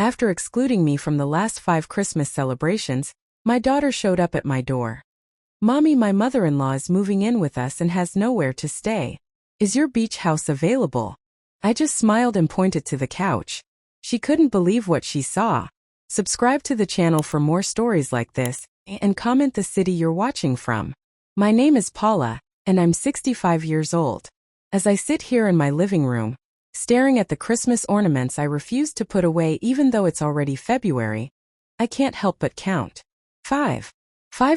After excluding me from the last 5 Christmas celebrations, my daughter showed up at my door. "Mommy, my mother-in-law is moving in with us and has nowhere to stay. Is your beach house available?" I just smiled and pointed to the couch. She couldn't believe what she saw. Subscribe to the channel for more stories like this, and comment the city you're watching from. My name is Paula, and I'm 65 years old. As I sit here in my living room, staring at the Christmas ornaments I refuse to put away even though it's already February, I can't help but count. 5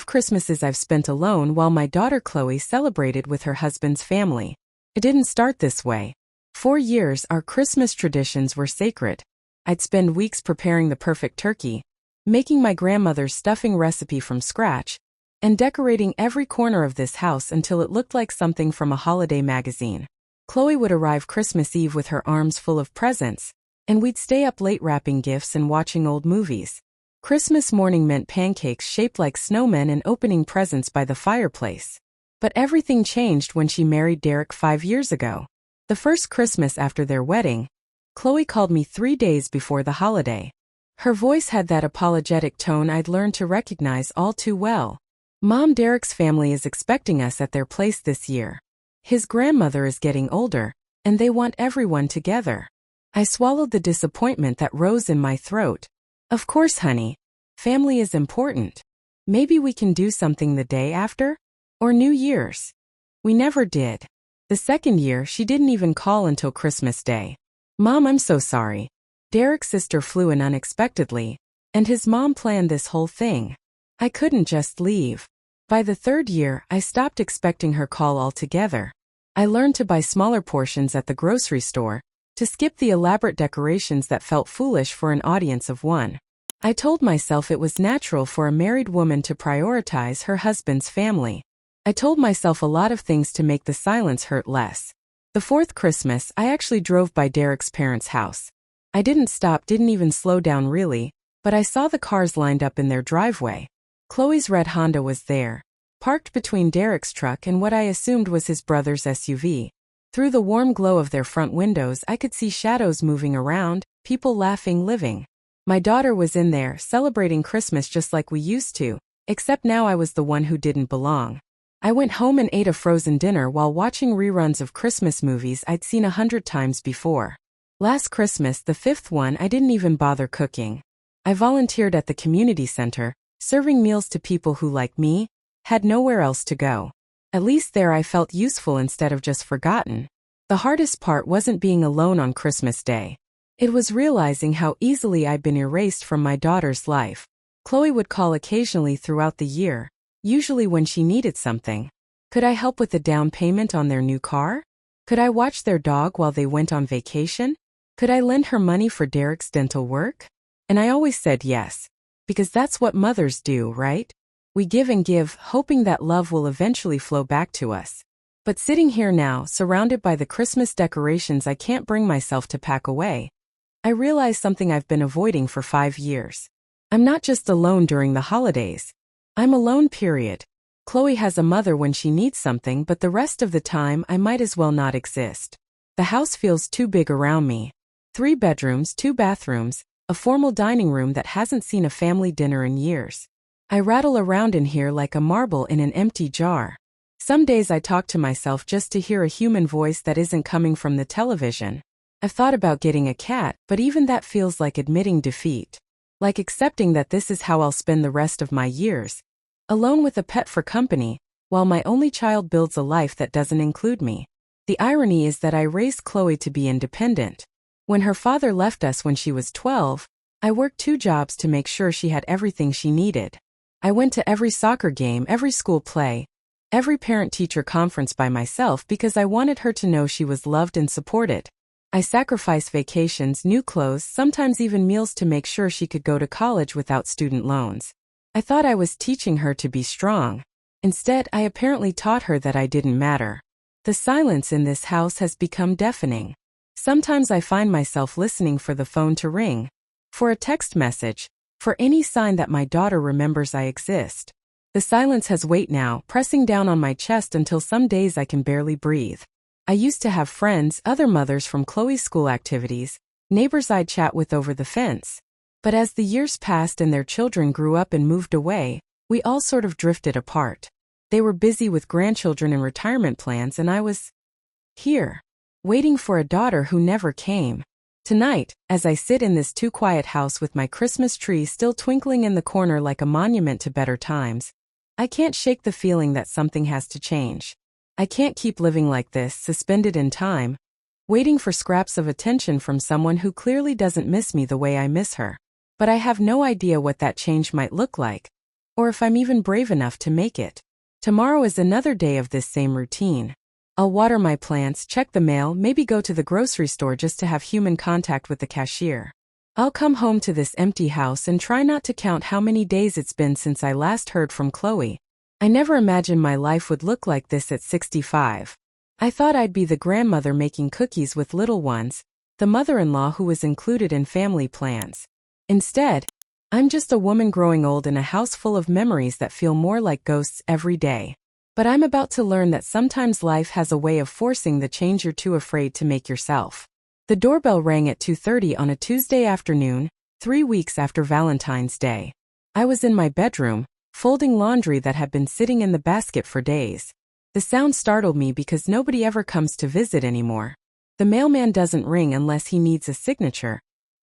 Christmases I've spent alone while my daughter Chloe celebrated with her husband's family. It didn't start this way. For years, our Christmas traditions were sacred. I'd spend weeks preparing the perfect turkey, making my grandmother's stuffing recipe from scratch, and decorating every corner of this house until it looked like something from a holiday magazine. Chloe would arrive Christmas Eve with her arms full of presents, and we'd stay up late wrapping gifts and watching old movies. Christmas morning meant pancakes shaped like snowmen and opening presents by the fireplace. But everything changed when she married Derek 5 years ago. The first Christmas after their wedding, Chloe called me 3 days before the holiday. Her voice had that apologetic tone I'd learned to recognize all too well. "Mom, Derek's family is expecting us at their place this year. His grandmother is getting older, and they want everyone together." I swallowed the disappointment that rose in my throat. "Of course, honey. Family is important. Maybe we can do something the day after? Or New Year's?" We never did. The second year, she didn't even call until Christmas Day. "Mom, I'm so sorry. Derek's sister flew in unexpectedly, and his mom planned this whole thing. I couldn't just leave." By the third year, I stopped expecting her call altogether. I learned to buy smaller portions at the grocery store, to skip the elaborate decorations that felt foolish for an audience of one. I told myself it was natural for a married woman to prioritize her husband's family. I told myself a lot of things to make the silence hurt less. The fourth Christmas, I actually drove by Derek's parents' house. I didn't stop, didn't even slow down really, but I saw the cars lined up in their driveway. Chloe's red Honda was there, parked between Derek's truck and what I assumed was his brother's SUV. Through the warm glow of their front windows, I could see shadows moving around, people laughing, living. My daughter was in there, celebrating Christmas just like we used to, except now I was the one who didn't belong. I went home and ate a frozen dinner while watching reruns of Christmas movies I'd seen 100 times before. Last Christmas, the 5th one, I didn't even bother cooking. I volunteered at the community center, serving meals to people who, like me, had nowhere else to go. At least there I felt useful instead of just forgotten. The hardest part wasn't being alone on Christmas Day. It was realizing how easily I'd been erased from my daughter's life. Chloe would call occasionally throughout the year, usually when she needed something. Could I help with the down payment on their new car? Could I watch their dog while they went on vacation? Could I lend her money for Derek's dental work? And I always said yes. Because that's what mothers do, right? We give and give, hoping that love will eventually flow back to us. But sitting here now, surrounded by the Christmas decorations I can't bring myself to pack away, I realize something I've been avoiding for 5 years. I'm not just alone during the holidays. I'm alone, period. Chloe has a mother when she needs something, but the rest of the time I might as well not exist. The house feels too big around me. 3 bedrooms, 2 bathrooms, a formal dining room that hasn't seen a family dinner in years. I rattle around in here like a marble in an empty jar. Some days I talk to myself just to hear a human voice that isn't coming from the television. I've thought about getting a cat, but even that feels like admitting defeat. Like accepting that this is how I'll spend the rest of my years, alone with a pet for company, while my only child builds a life that doesn't include me. The irony is that I raised Chloe to be independent. When her father left us when she was 12, I worked 2 jobs to make sure she had everything she needed. I went to every soccer game, every school play, every parent-teacher conference by myself because I wanted her to know she was loved and supported. I sacrificed vacations, new clothes, sometimes even meals to make sure she could go to college without student loans. I thought I was teaching her to be strong. Instead, I apparently taught her that I didn't matter. The silence in this house has become deafening. Sometimes I find myself listening for the phone to ring, for a text message, for any sign that my daughter remembers I exist. The silence has weight now, pressing down on my chest until some days I can barely breathe. I used to have friends, other mothers from Chloe's school activities, neighbors I'd chat with over the fence. But as the years passed and their children grew up and moved away, we all sort of drifted apart. They were busy with grandchildren and retirement plans, and I was here, waiting for a daughter who never came. Tonight, as I sit in this too-quiet house with my Christmas tree still twinkling in the corner like a monument to better times, I can't shake the feeling that something has to change. I can't keep living like this, suspended in time, waiting for scraps of attention from someone who clearly doesn't miss me the way I miss her. But I have no idea what that change might look like, or if I'm even brave enough to make it. Tomorrow is another day of this same routine. I'll water my plants, check the mail, maybe go to the grocery store just to have human contact with the cashier. I'll come home to this empty house and try not to count how many days it's been since I last heard from Chloe. I never imagined my life would look like this at 65. I thought I'd be the grandmother making cookies with little ones, the mother-in-law who was included in family plans. Instead, I'm just a woman growing old in a house full of memories that feel more like ghosts every day. But I'm about to learn that sometimes life has a way of forcing the change you're too afraid to make yourself. The doorbell rang at 2:30 on a Tuesday afternoon, 3 weeks after Valentine's Day. I was in my bedroom, folding laundry that had been sitting in the basket for days. The sound startled me because nobody ever comes to visit anymore. The mailman doesn't ring unless he needs a signature,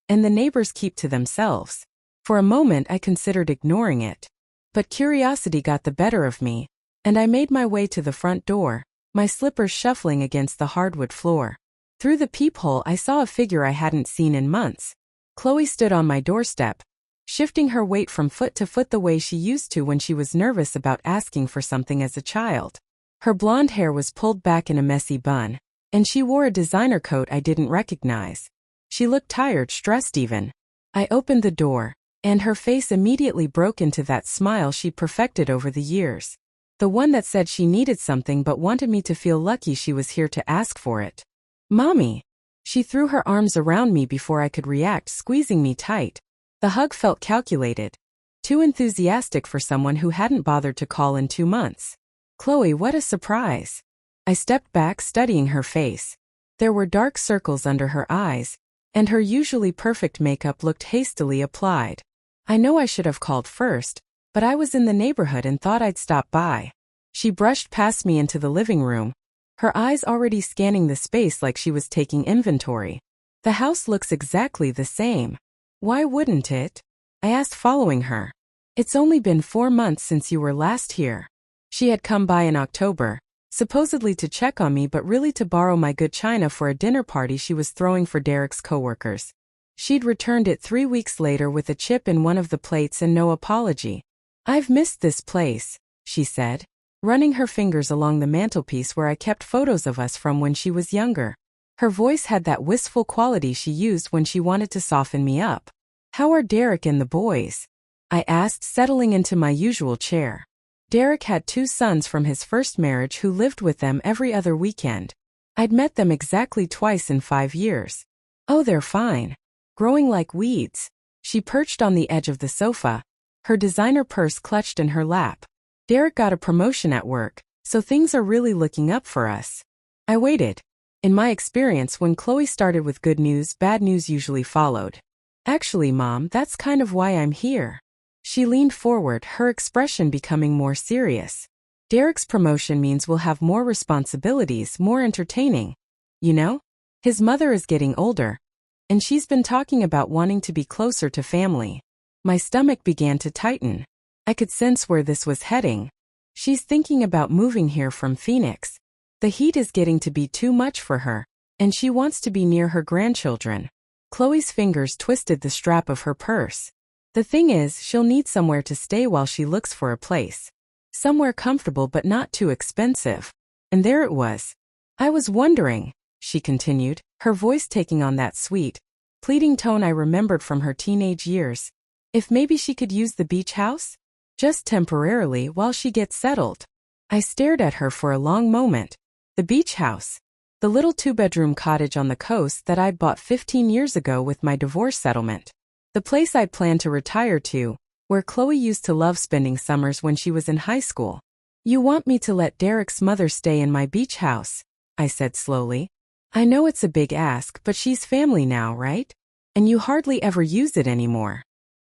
and the neighbors keep to themselves. For a moment I considered ignoring it. But curiosity got the better of me, and I made my way to the front door, my slippers shuffling against the hardwood floor. Through the peephole I saw a figure I hadn't seen in months. Chloe stood on my doorstep, shifting her weight from foot to foot the way she used to when she was nervous about asking for something as a child. Her blonde hair was pulled back in a messy bun, and she wore a designer coat I didn't recognize. She looked tired, stressed even. I opened the door, and her face immediately broke into that smile she'd perfected over the years. The one that said she needed something but wanted me to feel lucky she was here to ask for it. "Mommy!" She threw her arms around me before I could react, squeezing me tight. The hug felt calculated, too enthusiastic for someone who hadn't bothered to call in 2 months. "Chloe, what a surprise!" I stepped back, studying her face. There were dark circles under her eyes, and her usually perfect makeup looked hastily applied. I know I should have called first, but I was in the neighborhood and thought I'd stop by. She brushed past me into the living room, her eyes already scanning the space like she was taking inventory. "The house looks exactly the same. Why wouldn't it?" I asked, following her. "It's only been 4 months since you were last here." She had come by in October, supposedly to check on me but really to borrow my good china for a dinner party she was throwing for Derek's coworkers. She'd returned it 3 weeks later with a chip in one of the plates and no apology. "I've missed this place," she said, running her fingers along the mantelpiece where I kept photos of us from when she was younger. Her voice had that wistful quality she used when she wanted to soften me up. "How are Derek and the boys?" I asked, settling into my usual chair. Derek had 2 sons from his first marriage who lived with them every other weekend. I'd met them exactly twice in 5 years. "Oh, they're fine. Growing like weeds." She perched on the edge of the sofa, her designer purse clutched in her lap. "Derek got a promotion at work, so things are really looking up for us." I waited. In my experience, when Chloe started with good news, bad news usually followed. "Actually, Mom, that's kind of why I'm here." She leaned forward, her expression becoming more serious. "Derek's promotion means we'll have more responsibilities, more entertaining. You know? His mother is getting older, and she's been talking about wanting to be closer to family." My stomach began to tighten. I could sense where this was heading. She's thinking about moving here from Phoenix. The heat is getting to be too much for her, and she wants to be near her grandchildren. Chloe's fingers twisted the strap of her purse. "The thing is, she'll need somewhere to stay while she looks for a place. Somewhere comfortable but not too expensive." And there it was. "I was wondering," she continued, her voice taking on that sweet, pleading tone I remembered from her teenage years, "if maybe she could use the beach house? Just temporarily while she gets settled." I stared at her for a long moment. The beach house. The little 2-bedroom cottage on the coast that I'd bought 15 years ago with my divorce settlement. The place I'd planned to retire to, where Chloe used to love spending summers when she was in high school. "You want me to let Derek's mother stay in my beach house?" I said slowly. "I know it's a big ask, but she's family now, right? And you hardly ever use it anymore."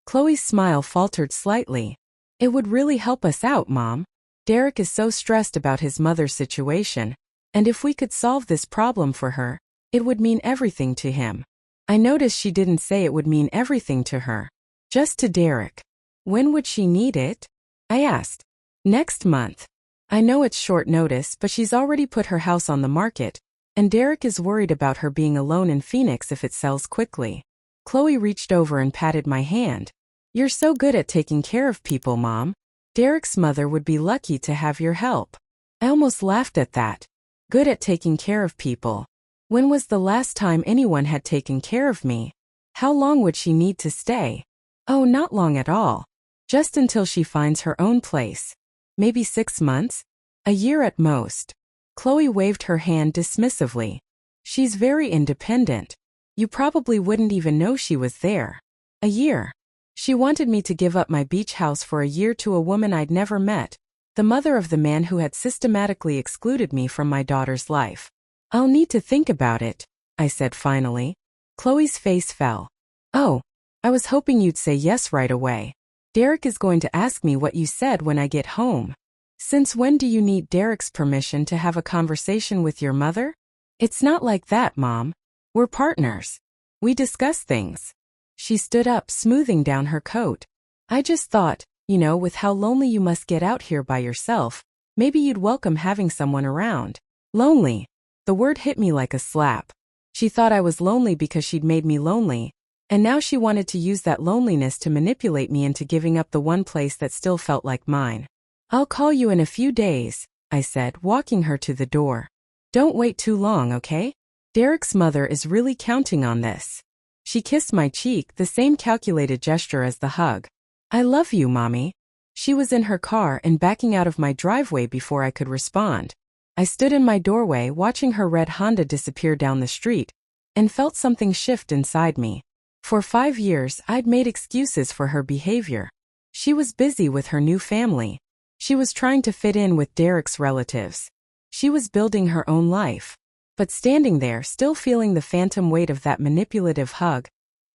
Chloe's smile faltered slightly. It would really help us out, Mom. Derek is so stressed about his mother's situation, and if we could solve this problem for her, it would mean everything to him. I noticed she didn't say it would mean everything to her. Just to Derek. When would she need it? I asked. Next month. I know it's short notice, but she's already put her house on the market, and Derek is worried about her being alone in Phoenix if it sells quickly. Chloe reached over and patted my hand. You're so good at taking care of people, Mom. Derek's mother would be lucky to have your help. I almost laughed at that. Good at taking care of people. When was the last time anyone had taken care of me? How long would she need to stay? Oh, not long at all. Just until she finds her own place. Maybe 6 months? A year at most. Chloe waved her hand dismissively. She's very independent. You probably wouldn't even know she was there. A year. She wanted me to give up my beach house for a year to a woman I'd never met, the mother of the man who had systematically excluded me from my daughter's life. I'll need to think about it, I said finally. Chloe's face fell. Oh, I was hoping you'd say yes right away. Derek is going to ask me what you said when I get home. Since when do you need Derek's permission to have a conversation with your mother? It's not like that, Mom. We're partners. We discuss things. She stood up, smoothing down her coat. I just thought, with how lonely you must get out here by yourself, maybe you'd welcome having someone around. Lonely. The word hit me like a slap. She thought I was lonely because she'd made me lonely, and now she wanted to use that loneliness to manipulate me into giving up the one place that still felt like mine. I'll call you in a few days, I said, walking her to the door. Don't wait too long, okay? Derek's mother is really counting on this. She kissed my cheek, the same calculated gesture as the hug. I love you, Mommy. She was in her car and backing out of my driveway before I could respond. I stood in my doorway watching her red Honda disappear down the street, and felt something shift inside me. For 5 years, I'd made excuses for her behavior. She was busy with her new family. She was trying to fit in with Derek's relatives. She was building her own life. But standing there, still feeling the phantom weight of that manipulative hug,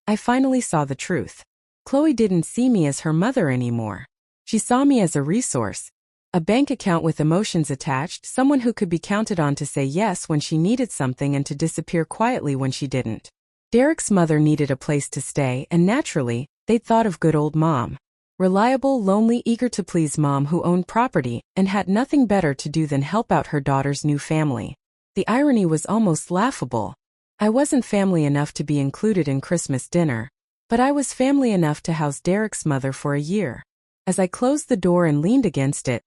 I finally saw the truth. Chloe didn't see me as her mother anymore. She saw me as a resource. A bank account with emotions attached, someone who could be counted on to say yes when she needed something and to disappear quietly when she didn't. Derek's mother needed a place to stay, and naturally, they'd thought of good old Mom. Reliable, lonely, eager-to-please Mom who owned property and had nothing better to do than help out her daughter's new family. The irony was almost laughable. I wasn't family enough to be included in Christmas dinner, but I was family enough to house Derek's mother for a year. As I closed the door and leaned against it,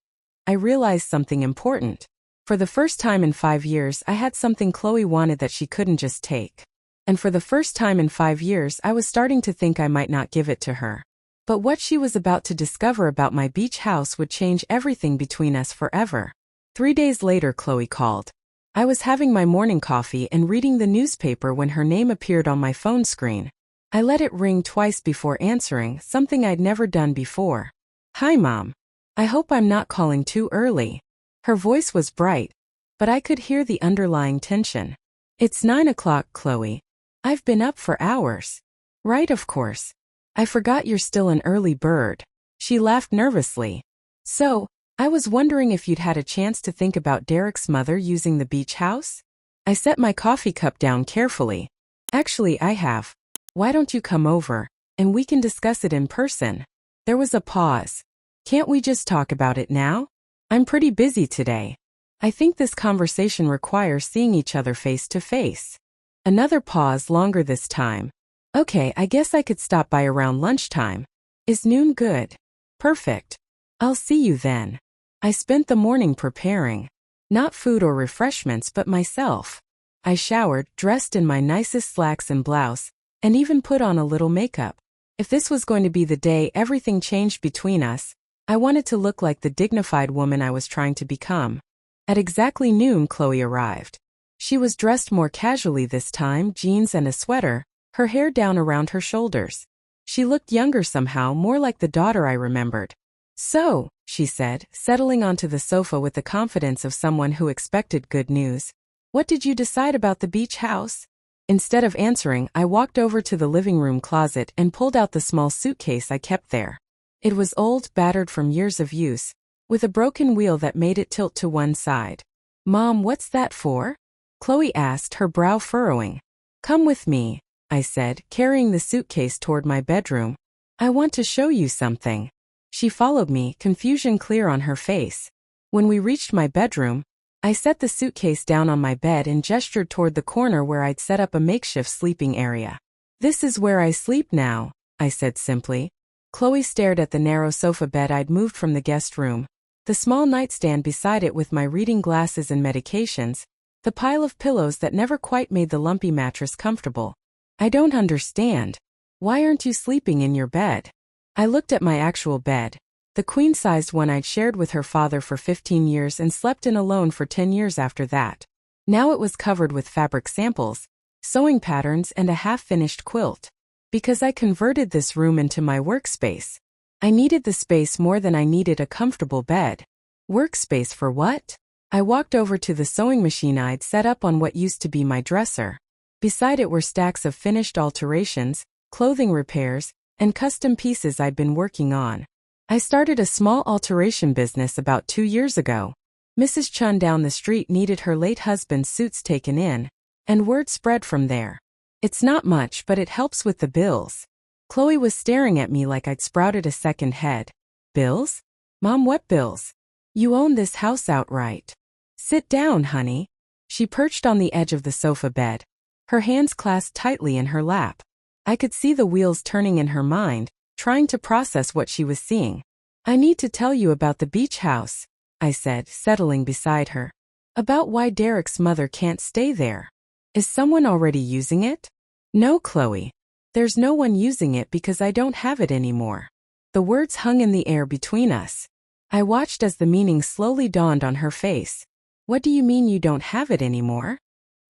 I realized something important. For the first time in 5 years, I had something Chloe wanted that she couldn't just take. And for the first time in 5 years, I was starting to think I might not give it to her. But what she was about to discover about my beach house would change everything between us forever. 3 days later, Chloe called. I was having my morning coffee and reading the newspaper when her name appeared on my phone screen. I let it ring twice before answering, something I'd never done before. Hi, Mom. I hope I'm not calling too early. Her voice was bright, but I could hear the underlying tension. It's 9 o'clock, Chloe. I've been up for hours. Right, of course. I forgot you're still an early bird. She laughed nervously. So, I was wondering if you'd had a chance to think about Derek's mother using the beach house? I set my coffee cup down carefully. Actually, I have. Why don't you come over, and we can discuss it in person? There was a pause. Can't we just talk about it now? I'm pretty busy today. I think this conversation requires seeing each other face to face. Another pause, longer this time. Okay, I guess I could stop by around lunchtime. Is noon good? Perfect. I'll see you then. I spent the morning preparing. Not food or refreshments but myself. I showered, dressed in my nicest slacks and blouse, and even put on a little makeup. If this was going to be the day everything changed between us, I wanted to look like the dignified woman I was trying to become. At exactly noon, Chloe arrived. She was dressed more casually this time, jeans and a sweater, her hair down around her shoulders. She looked younger somehow, more like the daughter I remembered. So, she said, settling onto the sofa with the confidence of someone who expected good news. What did you decide about the beach house? Instead of answering, I walked over to the living room closet and pulled out the small suitcase I kept there. It was old, battered from years of use, with a broken wheel that made it tilt to one side. "Mom, what's that for?" Chloe asked, her brow furrowing. "Come with me," I said, carrying the suitcase toward my bedroom. "I want to show you something." She followed me, confusion clear on her face. When we reached my bedroom, I set the suitcase down on my bed and gestured toward the corner where I'd set up a makeshift sleeping area. "This is where I sleep now," I said simply. Chloe stared at the narrow sofa bed I'd moved from the guest room, the small nightstand beside it with my reading glasses and medications, the pile of pillows that never quite made the lumpy mattress comfortable. "I don't understand. Why aren't you sleeping in your bed?" I looked at my actual bed, the queen-sized one I'd shared with her father for 15 years and slept in alone for 10 years after that. Now it was covered with fabric samples, sewing patterns, and a half-finished quilt. Because I converted this room into my workspace. I needed the space more than I needed a comfortable bed. Workspace for what? I walked over to the sewing machine I'd set up on what used to be my dresser. Beside it were stacks of finished alterations, clothing repairs, and custom pieces I'd been working on. I started a small alteration business about 2 years ago. Mrs. Chun down the street needed her late husband's suits taken in, and word spread from there. "It's not much, but it helps with the bills." Chloe was staring at me like I'd sprouted a second head. "Bills? Mom, what bills? You own this house outright." "Sit down, honey." She perched on the edge of the sofa bed, her hands clasped tightly in her lap. I could see the wheels turning in her mind, trying to process what she was seeing. "I need to tell you about the beach house," I said, settling beside her. "About why Derek's mother can't stay there." "Is someone already using it?" "No, Chloe. There's no one using it because I don't have it anymore." The words hung in the air between us. I watched as the meaning slowly dawned on her face. "What do you mean you don't have it anymore?"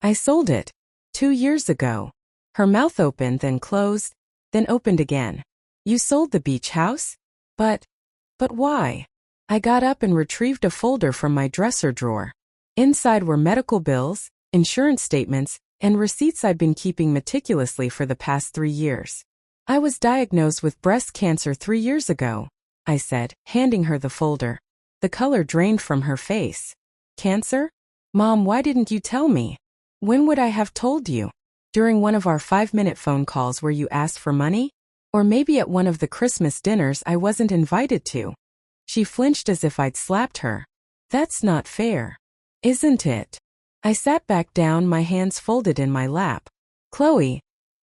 "I sold it 2 years ago." Her mouth opened, then closed, then opened again. "You sold the beach house? But why?" I got up and retrieved a folder from my dresser drawer. Inside were medical bills, insurance statements, and receipts I'd been keeping meticulously for the past 3 years. "I was diagnosed with breast cancer 3 years ago," I said, handing her the folder. The color drained from her face. "Cancer? Mom, why didn't you tell me? When would I have told you? During one of our 5-minute phone calls where you asked for money? Or maybe at one of the Christmas dinners I wasn't invited to?" She flinched as if I'd slapped her. "That's not fair. Isn't it?" I sat back down, my hands folded in my lap. "Chloe,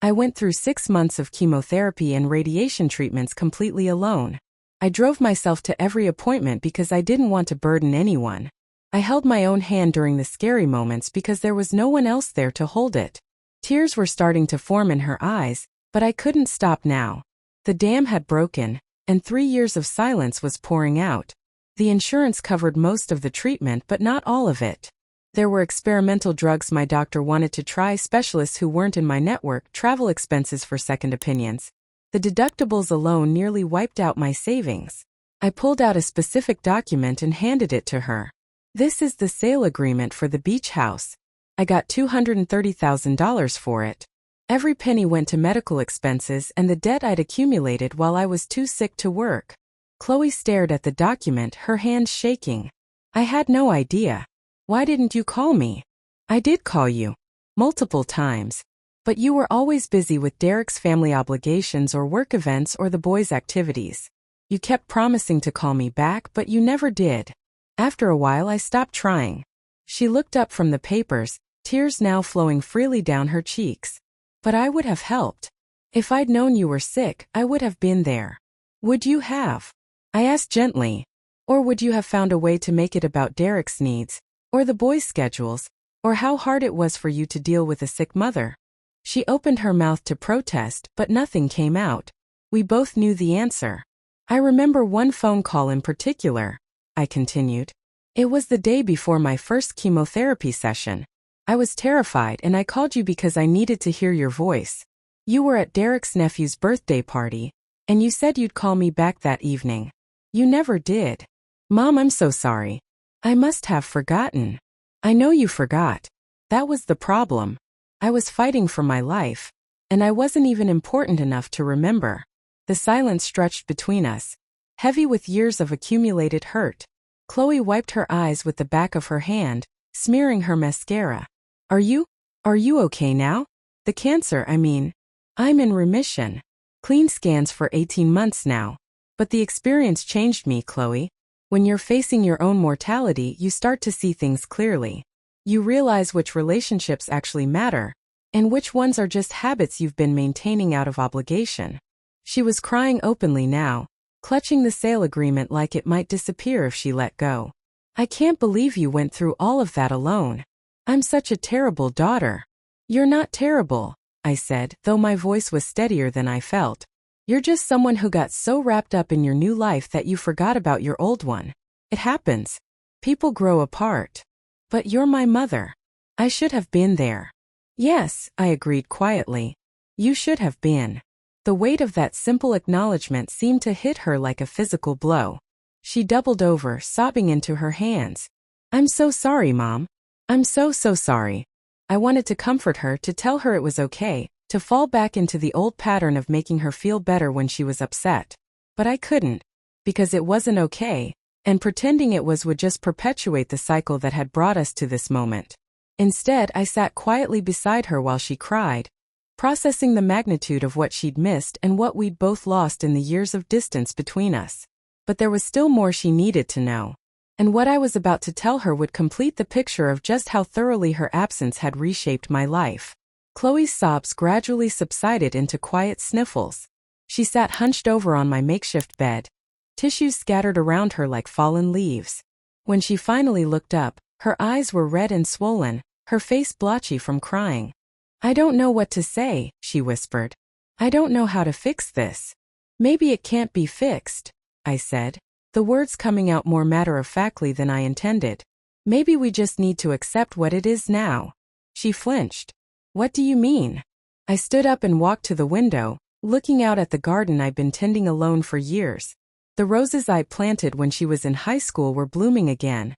I went through 6 months of chemotherapy and radiation treatments completely alone. I drove myself to every appointment because I didn't want to burden anyone. I held my own hand during the scary moments because there was no one else there to hold it." Tears were starting to form in her eyes, but I couldn't stop now. The dam had broken, and 3 years of silence was pouring out. The insurance covered most of the treatment, but not all of it. There were experimental drugs my doctor wanted to try, specialists who weren't in my network, travel expenses for second opinions. The deductibles alone nearly wiped out my savings. I pulled out a specific document and handed it to her. "This is the sale agreement for the beach house. I got $230,000 for it. Every penny went to medical expenses and the debt I'd accumulated while I was too sick to work." Chloe stared at the document, her hands shaking. "I had no idea. Why didn't you call me?" "I did call you. Multiple times. But you were always busy with Derek's family obligations or work events or the boys' activities. You kept promising to call me back, but you never did. After a while I stopped trying." She looked up from the papers, tears now flowing freely down her cheeks. "But I would have helped. If I'd known you were sick, I would have been there." "Would you have?" I asked gently. "Or would you have found a way to make it about Derek's needs, or the boys' schedules, or how hard it was for you to deal with a sick mother?" She opened her mouth to protest, but nothing came out. We both knew the answer. "I remember one phone call in particular," I continued. "It was the day before my first chemotherapy session. I was terrified and I called you because I needed to hear your voice. You were at Derek's nephew's birthday party, and you said you'd call me back that evening. You never did. Mom, I'm so sorry. I must have forgotten." "I know you forgot. That was the problem. I was fighting for my life, and I wasn't even important enough to remember. The silence stretched between us, heavy with years of accumulated hurt. Chloe wiped her eyes with the back of her hand, smearing her mascara. Are you okay now? The cancer, I mean. I'm in remission. Clean scans for 18 months now. But the experience changed me, Chloe. When you're facing your own mortality, you start to see things clearly. You realize which relationships actually matter, and which ones are just habits you've been maintaining out of obligation. She was crying openly now, clutching the sale agreement like it might disappear if she let go. I can't believe you went through all of that alone. I'm such a terrible daughter. You're not terrible, I said, though my voice was steadier than I felt. You're just someone who got so wrapped up in your new life that you forgot about your old one. It happens. People grow apart. But you're my mother. I should have been there. Yes, I agreed quietly. You should have been. The weight of that simple acknowledgement seemed to hit her like a physical blow. She doubled over, sobbing into her hands. I'm so sorry, Mom. I'm so sorry. I wanted to comfort her, to tell her it was okay, to fall back into the old pattern of making her feel better when she was upset. But I couldn't, because it wasn't okay, and pretending it was would just perpetuate the cycle that had brought us to this moment. Instead, I sat quietly beside her while she cried, processing the magnitude of what she'd missed and what we'd both lost in the years of distance between us. But there was still more she needed to know. And what I was about to tell her would complete the picture of just how thoroughly her absence had reshaped my life. Chloe's sobs gradually subsided into quiet sniffles. She sat hunched over on my makeshift bed, tissues scattered around her like fallen leaves. When she finally looked up, her eyes were red and swollen, her face blotchy from crying. I don't know what to say, she whispered. I don't know how to fix this. Maybe it can't be fixed, I said, the words coming out more matter-of-factly than I intended. Maybe we just need to accept what it is now. She flinched. What do you mean? I stood up and walked to the window, looking out at the garden I'd been tending alone for years. The roses I'd planted when she was in high school were blooming again,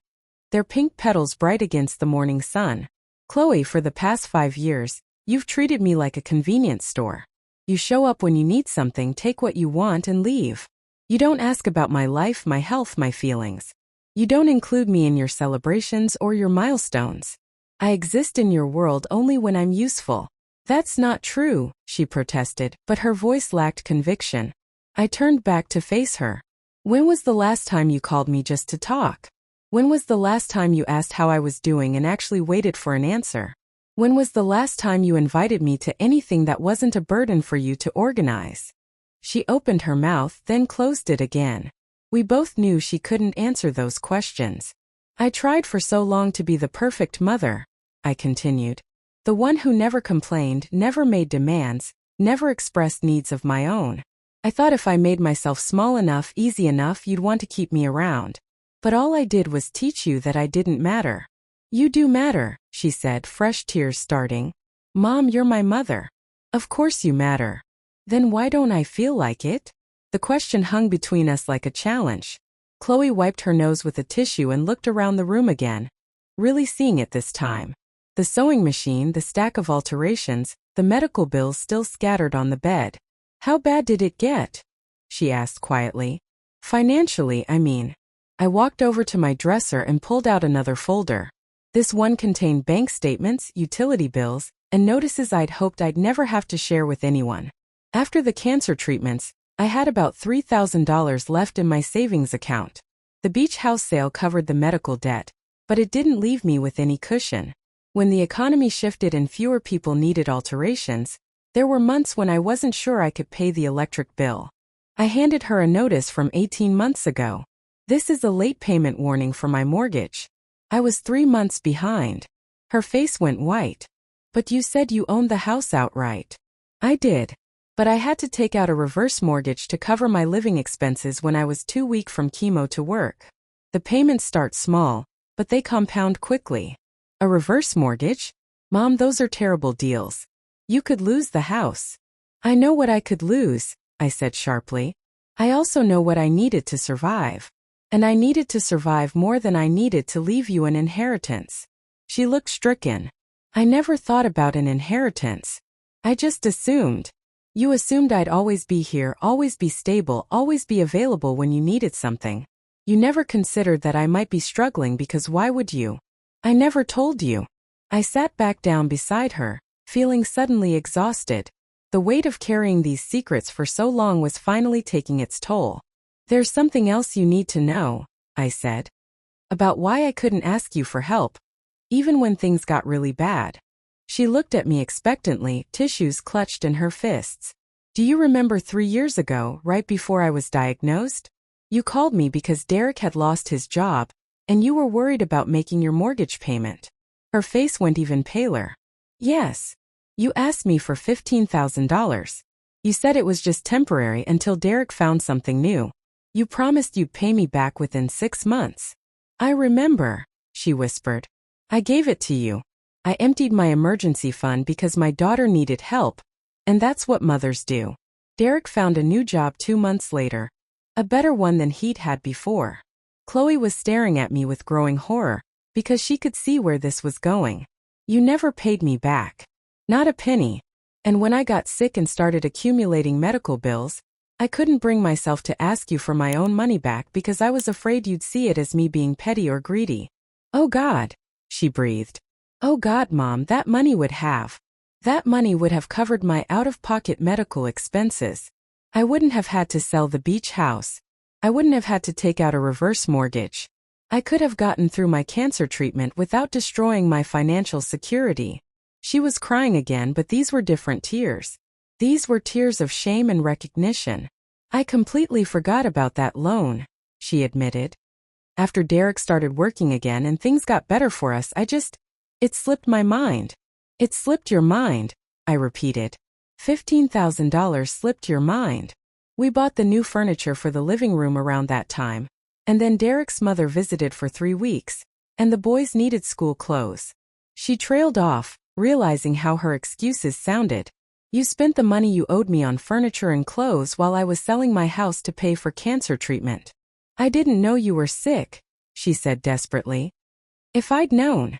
their pink petals bright against the morning sun. Chloe, for the past 5 years, you've treated me like a convenience store. You show up when you need something, take what you want, and leave. You don't ask about my life, my health, my feelings. You don't include me in your celebrations or your milestones. I exist in your world only when I'm useful. That's not true, she protested, but her voice lacked conviction. I turned back to face her. When was the last time you called me just to talk? When was the last time you asked how I was doing and actually waited for an answer? When was the last time you invited me to anything that wasn't a burden for you to organize? She opened her mouth, then closed it again. We both knew she couldn't answer those questions. I tried for so long to be the perfect mother, I continued. The one who never complained, never made demands, never expressed needs of my own. I thought if I made myself small enough, easy enough, you'd want to keep me around. But all I did was teach you that I didn't matter. You do matter, she said, fresh tears starting. Mom, you're my mother. Of course you matter. Then why don't I feel like it? The question hung between us like a challenge. Chloe wiped her nose with a tissue and looked around the room again, really seeing it this time. The sewing machine, the stack of alterations, the medical bills still scattered on the bed. How bad did it get? She asked quietly. Financially, I mean. I walked over to my dresser and pulled out another folder. This one contained bank statements, utility bills, and notices I'd hoped I'd never have to share with anyone. After the cancer treatments, I had about $3,000 left in my savings account. The beach house sale covered the medical debt, but it didn't leave me with any cushion. When the economy shifted and fewer people needed alterations, there were months when I wasn't sure I could pay the electric bill. I handed her a notice from 18 months ago. This is a late payment warning for my mortgage. I was 3 months behind. Her face went white. But you said you owned the house outright. I did. But I had to take out a reverse mortgage to cover my living expenses when I was too weak from chemo to work. The payments start small, but they compound quickly. A reverse mortgage? Mom, those are terrible deals. You could lose the house. I know what I could lose, I said sharply. I also know what I needed to survive. And I needed to survive more than I needed to leave you an inheritance. She looked stricken. I never thought about an inheritance. I just assumed. You assumed I'd always be here, always be stable, always be available when you needed something. You never considered that I might be struggling because why would you? I never told you. I sat back down beside her, feeling suddenly exhausted. The weight of carrying these secrets for so long was finally taking its toll. There's something else you need to know, I said. About why I couldn't ask you for help, even when things got really bad. She looked at me expectantly, tissues clutched in her fists. Do you remember 3 years ago, right before I was diagnosed? You called me because Derek had lost his job, and you were worried about making your mortgage payment. Her face went even paler. Yes. You asked me for $15,000. You said it was just temporary until Derek found something new. You promised you'd pay me back within 6 months. I remember, she whispered. I gave it to you. I emptied my emergency fund because my daughter needed help, and that's what mothers do. Derek found a new job 2 months later, a better one than he'd had before. Chloe was staring at me with growing horror, because she could see where this was going. You never paid me back. Not a penny. And when I got sick and started accumulating medical bills, I couldn't bring myself to ask you for my own money back because I was afraid you'd see it as me being petty or greedy. Oh God, she breathed. Oh God, Mom, that money would have covered my out-of-pocket medical expenses. I wouldn't have had to sell the beach house. I wouldn't have had to take out a reverse mortgage. I could have gotten through my cancer treatment without destroying my financial security. She was crying again, but these were different tears. These were tears of shame and recognition. I completely forgot about that loan, she admitted. After Derek started working again and things got better for us, it slipped my mind. It slipped your mind, I repeated. $15,000 slipped your mind. We bought the new furniture for the living room around that time, and then Derek's mother visited for 3 weeks, and the boys needed school clothes. She trailed off, realizing how her excuses sounded. You spent the money you owed me on furniture and clothes while I was selling my house to pay for cancer treatment. I didn't know you were sick, she said desperately. If I'd known.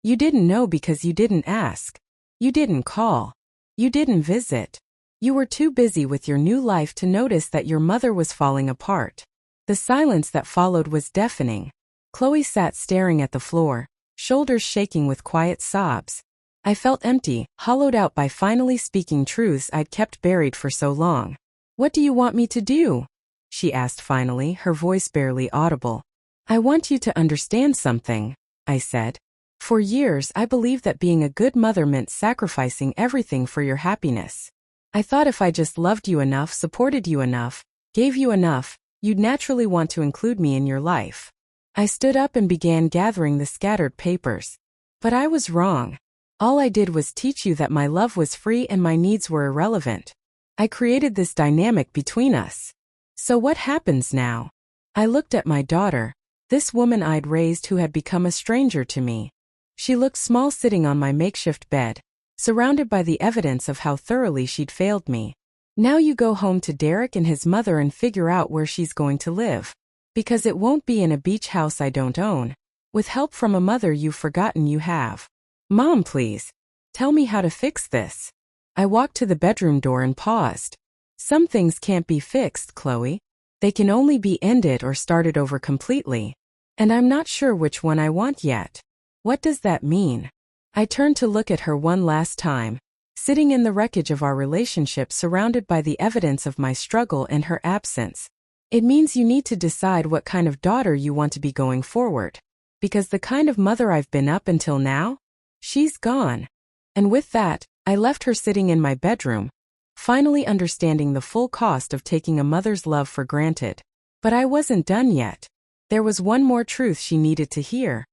You didn't know because you didn't ask. You didn't call. You didn't visit. You were too busy with your new life to notice that your mother was falling apart. The silence that followed was deafening. Chloe sat staring at the floor, shoulders shaking with quiet sobs. I felt empty, hollowed out by finally speaking truths I'd kept buried for so long. What do you want me to do? She asked finally, her voice barely audible. I want you to understand something, I said. For years I believed that being a good mother meant sacrificing everything for your happiness. I thought if I just loved you enough, supported you enough, gave you enough, you'd naturally want to include me in your life. I stood up and began gathering the scattered papers. But I was wrong. All I did was teach you that my love was free and my needs were irrelevant. I created this dynamic between us. So what happens now? I looked at my daughter, this woman I'd raised who had become a stranger to me. She looked small sitting on my makeshift bed, surrounded by the evidence of how thoroughly she'd failed me. Now you go home to Derek and his mother and figure out where she's going to live. Because it won't be in a beach house I don't own. With help from a mother you've forgotten you have. Mom, please. Tell me how to fix this. I walked to the bedroom door and paused. Some things can't be fixed, Chloe. They can only be ended or started over completely. And I'm not sure which one I want yet. What does that mean? I turned to look at her one last time, sitting in the wreckage of our relationship surrounded by the evidence of my struggle and her absence. It means you need to decide what kind of daughter you want to be going forward. Because the kind of mother I've been up until now? She's gone. And with that, I left her sitting in my bedroom, finally understanding the full cost of taking a mother's love for granted. But I wasn't done yet. There was one more truth she needed to hear.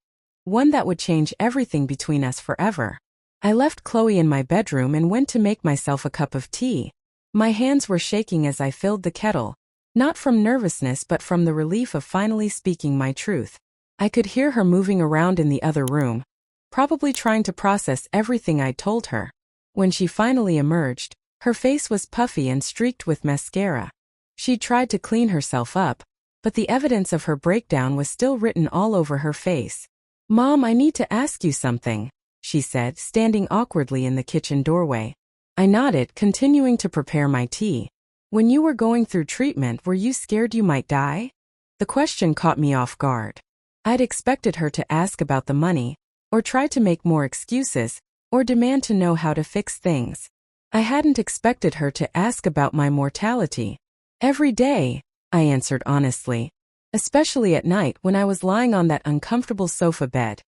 One that would change everything between us forever. I left Chloe in my bedroom and went to make myself a cup of tea. My hands were shaking as I filled the kettle, not from nervousness but from the relief of finally speaking my truth. I could hear her moving around in the other room, probably trying to process everything I'd told her. When she finally emerged, her face was puffy and streaked with mascara. She tried to clean herself up, but the evidence of her breakdown was still written all over her face. Mom, I need to ask you something, she said, standing awkwardly in the kitchen doorway. I nodded, continuing to prepare my tea. When you were going through treatment, were you scared you might die? The question caught me off guard. I'd expected her to ask about the money, or try to make more excuses, or demand to know how to fix things. I hadn't expected her to ask about my mortality. Every day, I answered honestly, especially at night when I was lying on that uncomfortable sofa bed,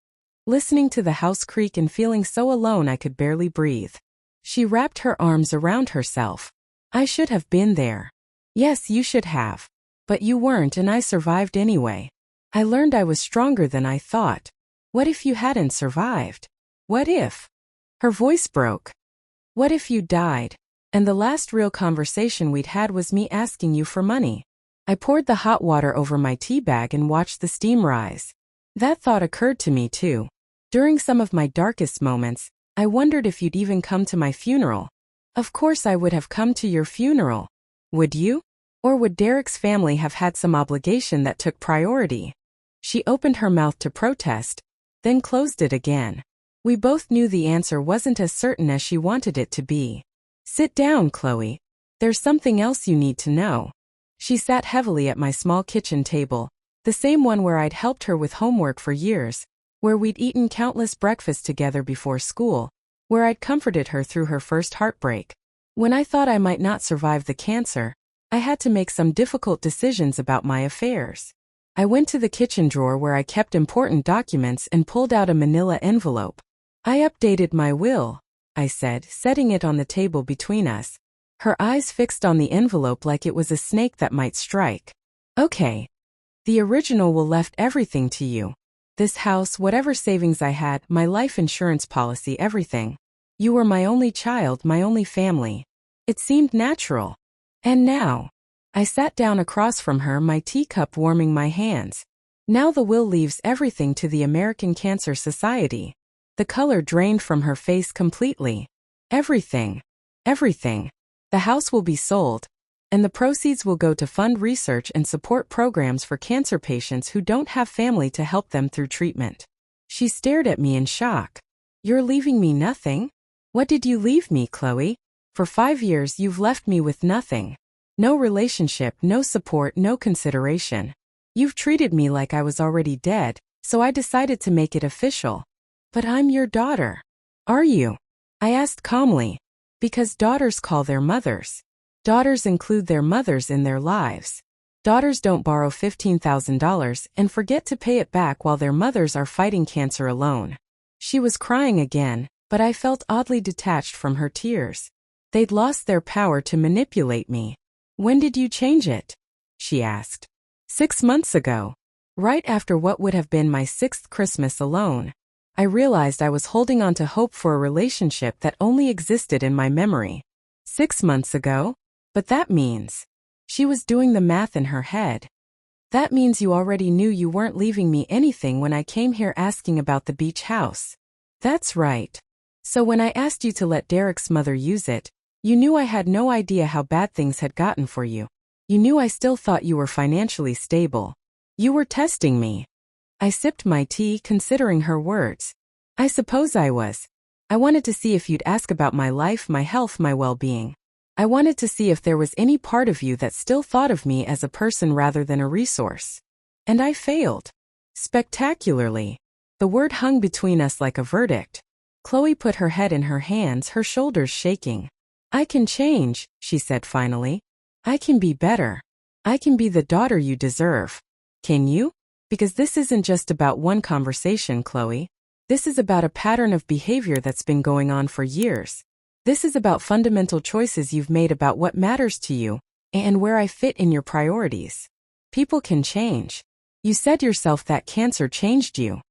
listening to the house creak and feeling so alone I could barely breathe. She wrapped her arms around herself. I should have been there. Yes, you should have. But you weren't, and I survived anyway. I learned I was stronger than I thought. What if you hadn't survived? What if? Her voice broke. What if you died, and the last real conversation we'd had was me asking you for money? I poured the hot water over my tea bag and watched the steam rise. That thought occurred to me too. During some of my darkest moments, I wondered if you'd even come to my funeral. Of course I would have come to your funeral. Would you? Or would Derek's family have had some obligation that took priority? She opened her mouth to protest, then closed it again. We both knew the answer wasn't as certain as she wanted it to be. Sit down, Chloe. There's something else you need to know. She sat heavily at my small kitchen table, the same one where I'd helped her with homework for years, where we'd eaten countless breakfasts together before school, where I'd comforted her through her first heartbreak. When I thought I might not survive the cancer, I had to make some difficult decisions about my affairs. I went to the kitchen drawer where I kept important documents and pulled out a manila envelope. I updated my will, I said, setting it on the table between us. Her eyes fixed on the envelope like it was a snake that might strike. Okay. The original will left everything to you. This house, whatever savings I had, my life insurance policy, everything. You were my only child, my only family. It seemed natural. And now, I sat down across from her, my teacup warming my hands. Now the will leaves everything to the American Cancer Society. The color drained from her face completely. Everything. Everything. The house will be sold, and the proceeds will go to fund research and support programs for cancer patients who don't have family to help them through treatment. She stared at me in shock. You're leaving me nothing? What did you leave me, Chloe? For 5 years you've left me with nothing. No relationship, no support, no consideration. You've treated me like I was already dead, so I decided to make it official. But I'm your daughter. Are you? I asked calmly. Because daughters call their mothers. Daughters include their mothers in their lives. Daughters don't borrow $15,000 and forget to pay it back while their mothers are fighting cancer alone. She was crying again, but I felt oddly detached from her tears. They'd lost their power to manipulate me. When did you change it? She asked. 6 months ago. Right after what would have been my 6th Christmas alone. I realized I was holding on to hope for a relationship that only existed in my memory. 6 months ago? But that means... She was doing the math in her head. That means you already knew you weren't leaving me anything when I came here asking about the beach house. That's right. So when I asked you to let Derek's mother use it, you knew I had no idea how bad things had gotten for you. You knew I still thought you were financially stable. You were testing me. I sipped my tea, considering her words. I suppose I was. I wanted to see if you'd ask about my life, my health, my well-being. I wanted to see if there was any part of you that still thought of me as a person rather than a resource. And I failed. Spectacularly. The word hung between us like a verdict. Chloe put her head in her hands, her shoulders shaking. I can change, she said finally. I can be better. I can be the daughter you deserve. Can you? Because this isn't just about one conversation, Chloe. This is about a pattern of behavior that's been going on for years. This is about fundamental choices you've made about what matters to you and where I fit in your priorities. People can change. You said yourself that cancer changed you.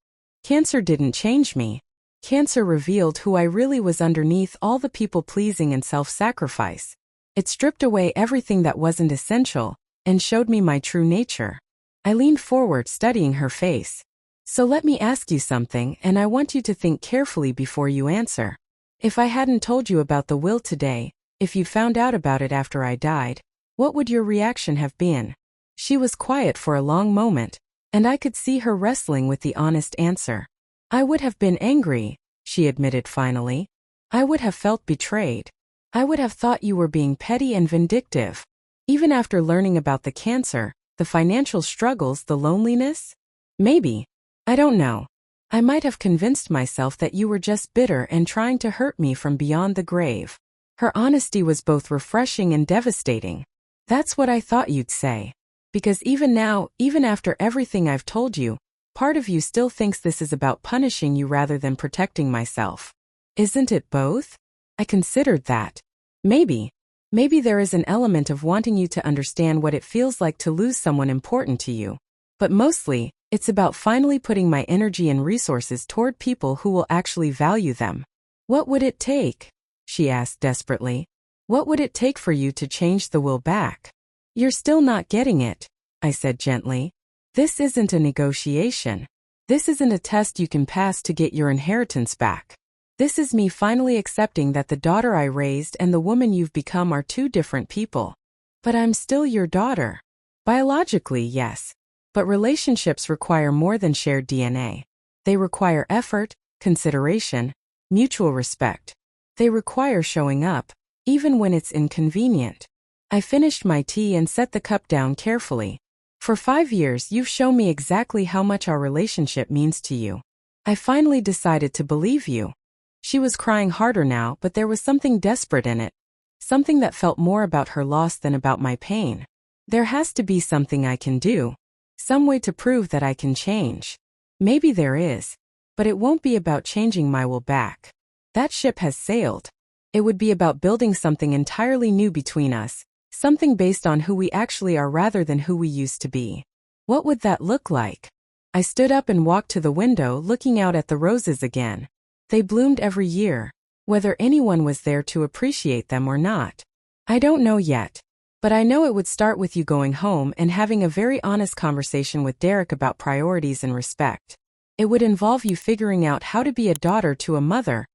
Cancer didn't change me. Cancer revealed who I really was underneath all the people-pleasing and self-sacrifice. It stripped away everything that wasn't essential and showed me my true nature. I leaned forward, studying her face. So let me ask you something, and I want you to think carefully before you answer. If I hadn't told you about the will today, if you'd found out about it after I died, what would your reaction have been? She was quiet for a long moment, and I could see her wrestling with the honest answer. I would have been angry, she admitted finally. I would have felt betrayed. I would have thought you were being petty and vindictive. Even after learning about the cancer, the financial struggles, the loneliness? Maybe. I don't know. I might have convinced myself that you were just bitter and trying to hurt me from beyond the grave. Her honesty was both refreshing and devastating. That's what I thought you'd say. Because even now, even after everything I've told you, part of you still thinks this is about punishing you rather than protecting myself. Isn't it both? I considered that. Maybe there is an element of wanting you to understand what it feels like to lose someone important to you. But mostly, it's about finally putting my energy and resources toward people who will actually value them. What would it take? She asked desperately. What would it take for you to change the will back? You're still not getting it, I said gently. This isn't a negotiation. This isn't a test you can pass to get your inheritance back. This is me finally accepting that the daughter I raised and the woman you've become are two different people. But I'm still your daughter. Biologically, yes. But relationships require more than shared DNA. They require effort, consideration, mutual respect. They require showing up, even when it's inconvenient. I finished my tea and set the cup down carefully. For 5 years, you've shown me exactly how much our relationship means to you. I finally decided to believe you. She was crying harder now, but there was something desperate in it. Something that felt more about her loss than about my pain. There has to be something I can do. Some way to prove that I can change. Maybe there is. But it won't be about changing my will back. That ship has sailed. It would be about building something entirely new between us. Something based on who we actually are rather than who we used to be. What would that look like? I stood up and walked to the window, looking out at the roses again. They bloomed every year, whether anyone was there to appreciate them or not. I don't know yet. But I know it would start with you going home and having a very honest conversation with Derek about priorities and respect. It would involve you figuring out how to be a daughter to a mother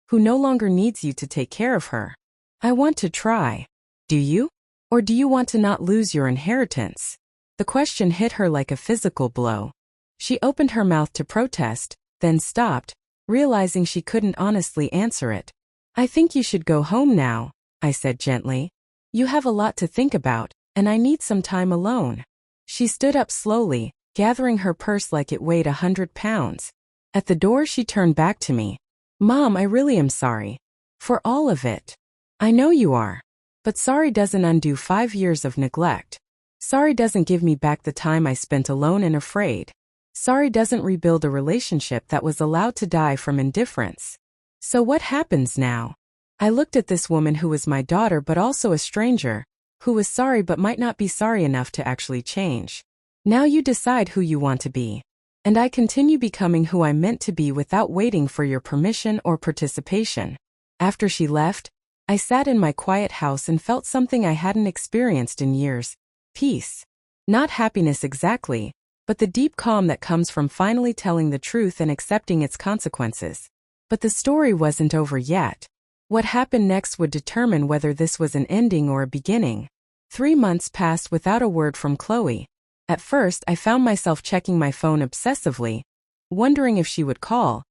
who no longer needs you to take care of her. I want to try. Do you? Or do you want to not lose your inheritance? The question hit her like a physical blow. She opened her mouth to protest, then stopped, realizing she couldn't honestly answer it. I think you should go home now, I said gently. You have a lot to think about, and I need some time alone. She stood up slowly, gathering her purse like it weighed 100 pounds. At the door she turned back to me. Mom, I really am sorry. For all of it. I know you are. But sorry doesn't undo 5 years of neglect. Sorry doesn't give me back the time I spent alone and afraid. Sorry doesn't rebuild a relationship that was allowed to die from indifference. So what happens now? I looked at this woman who was my daughter but also a stranger, who was sorry but might not be sorry enough to actually change. Now you decide who you want to be. And I continue becoming who I'm meant to be without waiting for your permission or participation. After she left, I sat in my quiet house and felt something I hadn't experienced in years. Peace. Not happiness exactly, but the deep calm that comes from finally telling the truth and accepting its consequences. But the story wasn't over yet. What happened next would determine whether this was an ending or a beginning. 3 months passed without a word from Chloe. At first, I found myself checking my phone obsessively, wondering if she would call,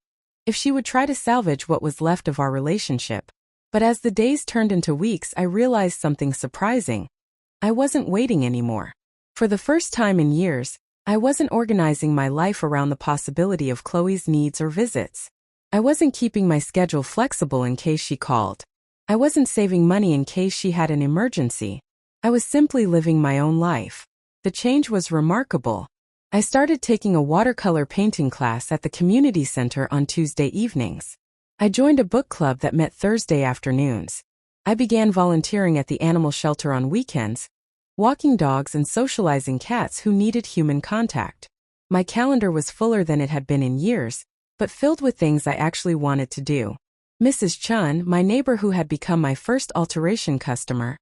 if she would try to salvage what was left of our relationship. But as the days turned into weeks, I realized something surprising. I wasn't waiting anymore. For the first time in years, I wasn't organizing my life around the possibility of Chloe's needs or visits. I wasn't keeping my schedule flexible in case she called. I wasn't saving money in case she had an emergency. I was simply living my own life. The change was remarkable. I started taking a watercolor painting class at the community center on Tuesday evenings. I joined a book club that met Thursday afternoons. I began volunteering at the animal shelter on weekends, walking dogs and socializing cats who needed human contact. My calendar was fuller than it had been in years, but filled with things I actually wanted to do. Mrs. Chun, my neighbor who had become my first alteration customer,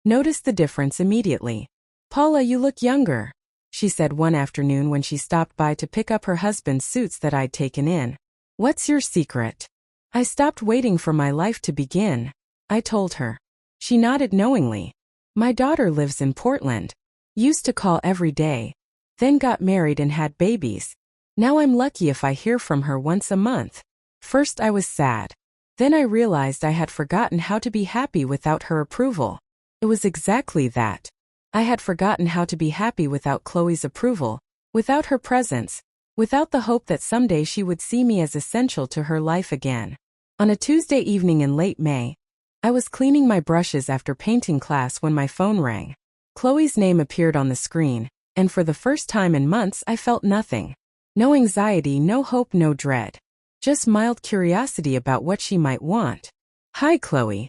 noticed the difference immediately. Paula, you look younger, she said one afternoon when she stopped by to pick up her husband's suits that I'd taken in. What's your secret? I stopped waiting for my life to begin, I told her. She nodded knowingly. My daughter lives in Portland. Used to call every day. Then got married and had babies. Now I'm lucky if I hear from her once a month. First I was sad. Then I realized I had forgotten how to be happy without her approval. It was exactly that. I had forgotten how to be happy without Chloe's approval, without her presence, without the hope that someday she would see me as essential to her life again. On a Tuesday evening in late May, I was cleaning my brushes after painting class when my phone rang. Chloe's name appeared on the screen, and for the first time in months I felt nothing. No anxiety, no hope, no dread. Just mild curiosity about what she might want. "Hi, Chloe."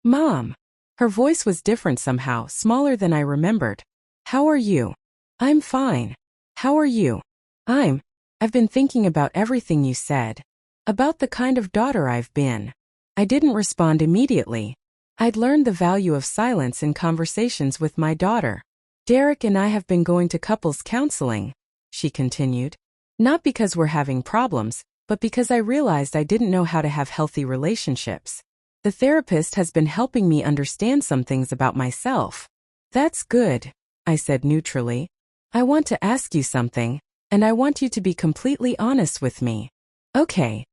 "Mom." Her voice was different somehow, smaller than I remembered. "How are you?" "I'm fine. How are you?" I've been thinking about everything you said. About the kind of daughter I've been." I didn't respond immediately. I'd learned the value of silence in conversations with my daughter. "Derek and I have been going to couples counseling," she continued. "Not because we're having problems, but because I realized I didn't know how to have healthy relationships. The therapist has been helping me understand some things about myself." "That's good," I said neutrally. "I want to ask you something, and I want you to be completely honest with me." "Okay.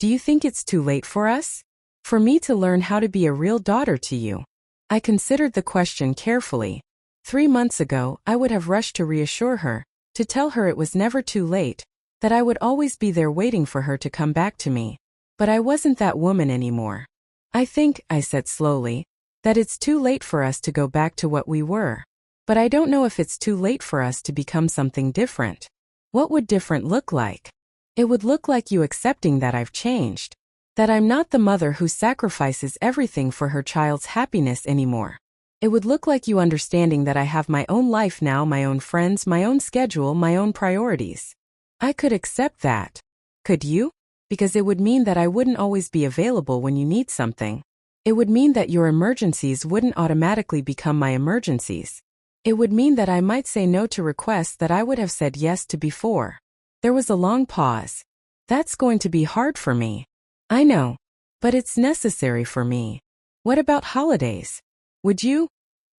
Do you think it's too late for us? For me to learn how to be a real daughter to you?" I considered the question carefully. 3 months ago, I would have rushed to reassure her, to tell her it was never too late, that I would always be there waiting for her to come back to me. But I wasn't that woman anymore. "I think," I said slowly, "that it's too late for us to go back to what we were. But I don't know if it's too late for us to become something different." "What would different look like?" "It would look like you accepting that I've changed. That I'm not the mother who sacrifices everything for her child's happiness anymore. It would look like you understanding that I have my own life now, my own friends, my own schedule, my own priorities." I could accept that. Could you? Because it would mean that I wouldn't always be available when you need something. It would mean that your emergencies wouldn't automatically become my emergencies. It would mean that I might say no to requests that I would have said yes to before. There was a long pause. "That's going to be hard for me." "I know. But it's necessary for me." "What about holidays? Would you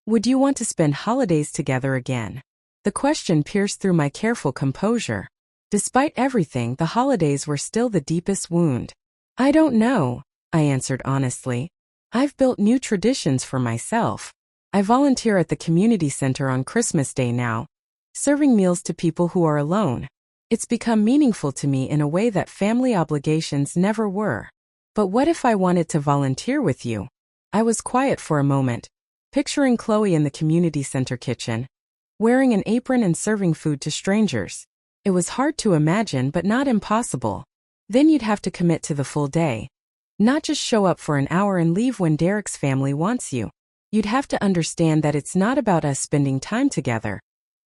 want to spend holidays together again?" The question pierced through my careful composure. Despite everything, the holidays were still the deepest wound. "I don't know," I answered honestly. "I've built new traditions for myself. I volunteer at the community center on Christmas Day now, serving meals to people who are alone. It's become meaningful to me in a way that family obligations never were." "But what if I wanted to volunteer with you?" I was quiet for a moment, picturing Chloe in the community center kitchen, wearing an apron and serving food to strangers. It was hard to imagine, but not impossible. "Then you'd have to commit to the full day. Not just show up for an hour and leave when Derek's family wants you. You'd have to understand that it's not about us spending time together.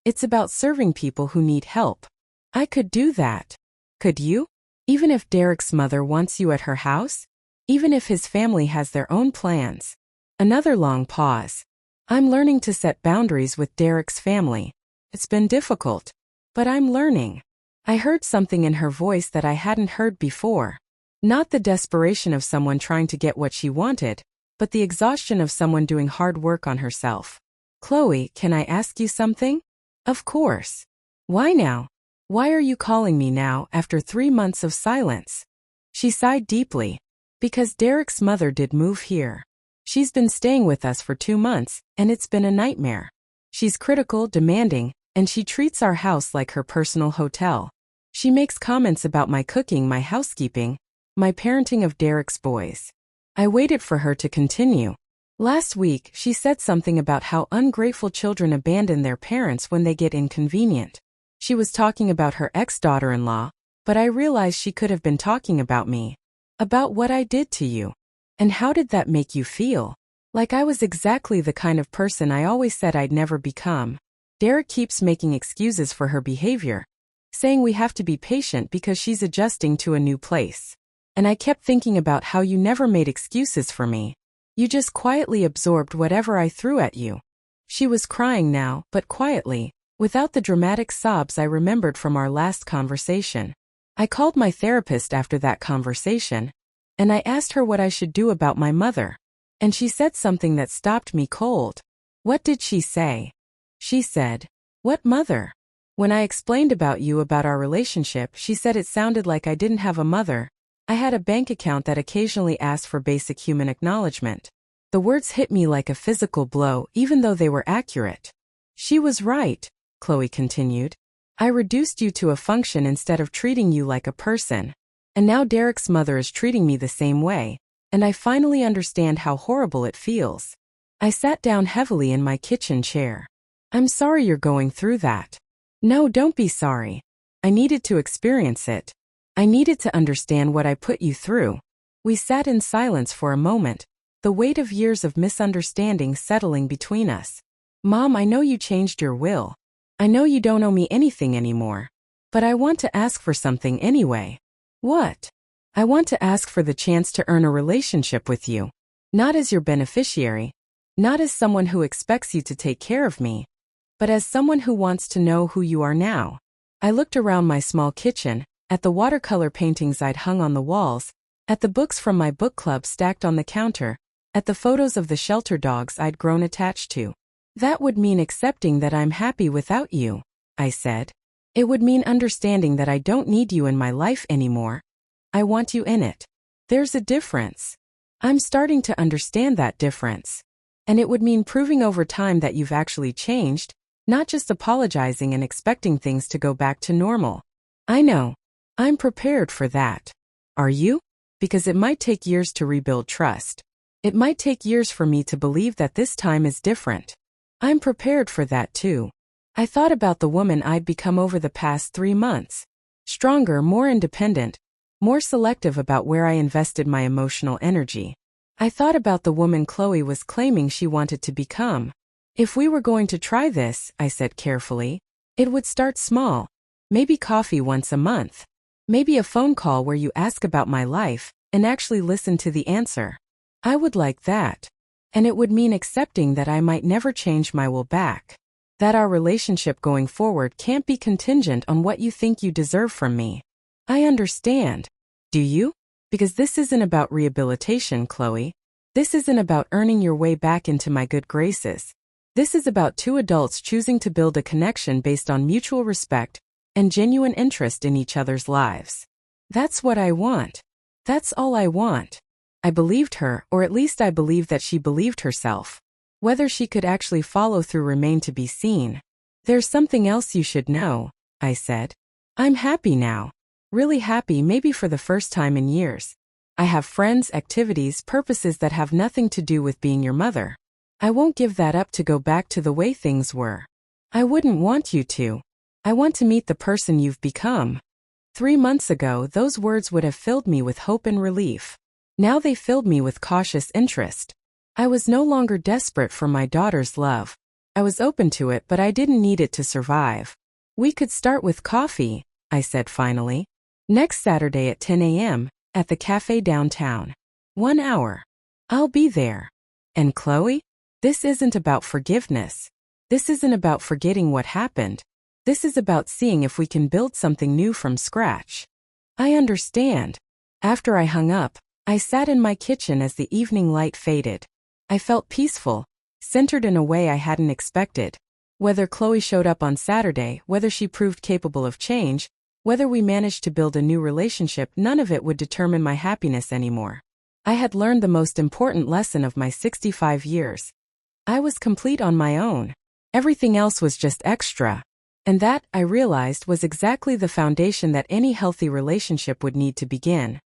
It's about serving people who need help." I could do that. Could you? Even if Derek's mother wants you at her house? Even if his family has their own plans? Another long pause. "I'm learning to set boundaries with Derek's family. It's been difficult. But I'm learning." I heard something in her voice that I hadn't heard before. Not the desperation of someone trying to get what she wanted, but the exhaustion of someone doing hard work on herself. "Chloe, can I ask you something?" "Of course." "Why now? Why are you calling me now, after 3 months of silence?" She sighed deeply. "Because Derek's mother did move here. She's been staying with us for 2 months, and it's been a nightmare. She's critical, demanding, and she treats our house like her personal hotel. She makes comments about my cooking, my housekeeping, my parenting of Derek's boys." I waited for her to continue. "Last week, she said something about how ungrateful children abandon their parents when they get inconvenient. She was talking about her ex-daughter-in-law, but I realized she could have been talking about me. About what I did to you. And how did that make you feel?" Like I was exactly the kind of person I always said I'd never become. Derek keeps making excuses for her behavior, saying we have to be patient because she's adjusting to a new place. And I kept thinking about how you never made excuses for me. You just quietly absorbed whatever I threw at you. She was crying now, but quietly, without the dramatic sobs I remembered from our last conversation. I called my therapist after that conversation, and I asked her what I should do about my mother. And she said something that stopped me cold. "What did she say?" She said, "What mother?" When I explained about you, about our relationship, she said it sounded like I didn't have a mother, I had a bank account that occasionally asked for basic human acknowledgement. The words hit me like a physical blow, even though they were accurate. She was right, Chloe continued. I reduced you to a function instead of treating you like a person. And now Derek's mother is treating me the same way, and I finally understand how horrible it feels. I sat down heavily in my kitchen chair. I'm sorry you're going through that. No, don't be sorry. I needed to experience it. I needed to understand what I put you through. We sat in silence for a moment, the weight of years of misunderstanding settling between us. Mom, I know you changed your will. I know you don't owe me anything anymore. But I want to ask for something anyway. What? I want to ask for the chance to earn a relationship with you. Not as your beneficiary. Not as someone who expects you to take care of me. But as someone who wants to know who you are now. I looked around my small kitchen, at the watercolor paintings I'd hung on the walls, at the books from my book club stacked on the counter, at the photos of the shelter dogs I'd grown attached to. That would mean accepting that I'm happy without you, I said. It would mean understanding that I don't need you in my life anymore. I want you in it. There's a difference. I'm starting to understand that difference. And it would mean proving over time that you've actually changed, not just apologizing and expecting things to go back to normal. I know. I'm prepared for that. Are you? Because it might take years to rebuild trust. It might take years for me to believe that this time is different. I'm prepared for that too. I thought about the woman I'd become over the past 3 months. Stronger, more independent, more selective about where I invested my emotional energy. I thought about the woman Chloe was claiming she wanted to become. If we were going to try this, I said carefully, it would start small. Maybe coffee once a month. Maybe a phone call where you ask about my life and actually listen to the answer. I would like that. And it would mean accepting that I might never change my will back. That our relationship going forward can't be contingent on what you think you deserve from me. I understand. Do you? Because this isn't about rehabilitation, Chloe. This isn't about earning your way back into my good graces. This is about 2 adults choosing to build a connection based on mutual respect and genuine interest in each other's lives. That's what I want. That's all I want. I believed her, or at least I believed that she believed herself. Whether she could actually follow through remained to be seen. There's something else you should know, I said. I'm happy now. Really happy, maybe for the first time in years. I have friends, activities, purposes that have nothing to do with being your mother. I won't give that up to go back to the way things were. I wouldn't want you to. I want to meet the person you've become. 3 months ago, those words would have filled me with hope and relief. Now they filled me with cautious interest. I was no longer desperate for my daughter's love. I was open to it, but I didn't need it to survive. We could start with coffee, I said finally. Next Saturday at 10 a.m., at the cafe downtown. 1 hour. I'll be there. And Chloe? This isn't about forgiveness. This isn't about forgetting what happened. This is about seeing if we can build something new from scratch. I understand. After I hung up, I sat in my kitchen as the evening light faded. I felt peaceful, centered in a way I hadn't expected. Whether Chloe showed up on Saturday, whether she proved capable of change, whether we managed to build a new relationship, none of it would determine my happiness anymore. I had learned the most important lesson of my 65 years. I was complete on my own. Everything else was just extra. And that, I realized, was exactly the foundation that any healthy relationship would need to begin.